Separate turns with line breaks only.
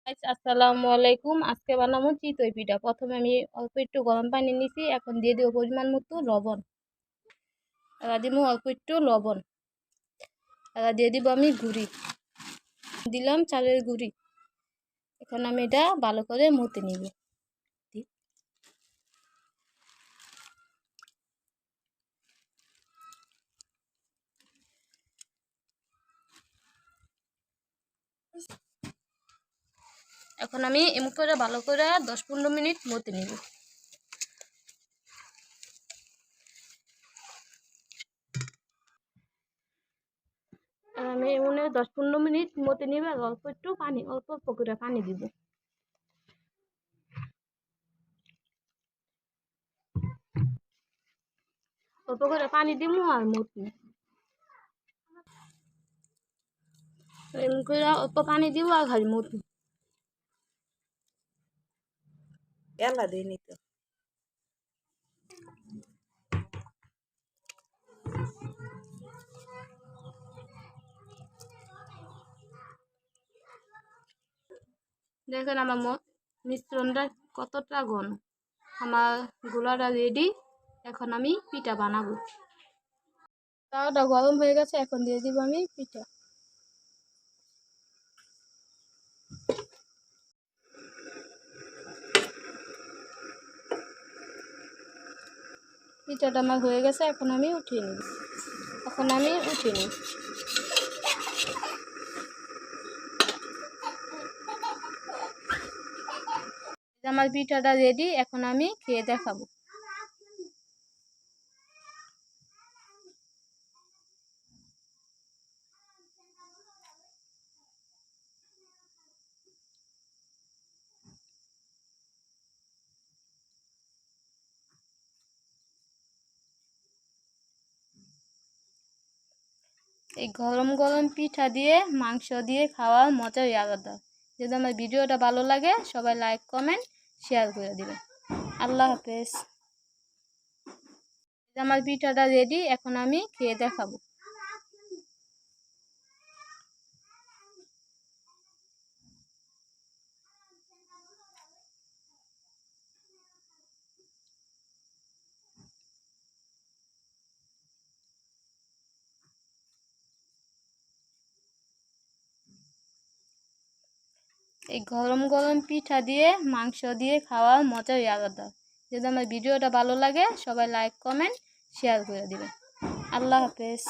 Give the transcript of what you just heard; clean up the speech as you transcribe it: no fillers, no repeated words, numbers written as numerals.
আসসালামু আলাইকুম। আজকে বানাবো চিতই পিঠা। প্রথমে আমি অল্প একটু গরম পানি নিছি, এখন দিয়ে দেবো পরিমাণ মতো লবণ। এবার দিব অল্প একটু লবণ। এবার দিয়ে দিব আমি গুঁড়ি, দিলাম চালের গুঁড়ি। এখন আমি এটা ভালো করে মতে নিব। এখন আমি এমন করে ভালো করে 10-15 মিনিট মতে নিব। আমি এমন 10-15 মিনিট মতে নিব। আর অল্প একটু পানি, অল্প অল্প করে পানি দিব। অল্প করে পানি দিব আর মতে এমন করে অল্প পানি দিব আর খালি মতে।
এলা দিইনি তো।
দেখেন আমার মিশ্রণটা কতটা ঘন। আমার গোলাটা রেডি। এখন আমি পিঠা বানাবো। তাওয়াটা গরম হয়ে গেছে, এখন দিয়ে দিব আমি পিঠা। পিঠাটা আমার হয়ে গেছে, এখন আমি উঠিয়ে নিব। আমার পিঠাটা রেডি, এখন আমি খেয়ে দেখাবো। এই গরম গরম পিঠা দিয়ে মাংস দিয়ে খাওয়ার মজাই আলাদা। যদি আমার ভিডিওটা ভালো লাগে, সবাই লাইক কমেন্ট শেয়ার করে দিবেন। আল্লাহ হাফেজ। আমার পিঠাটা রেডি, এখন আমি খেয়ে দেখাবো। এই গরম গরম পিঠা দিয়ে মাংস দিয়ে খাওয়ার মজাই আলাদা। যদি আমার ভিডিওটা ভালো লাগে, সবাই লাইক কমেন্ট শেয়ার করে দিবেন। আল্লাহ হাফেজ।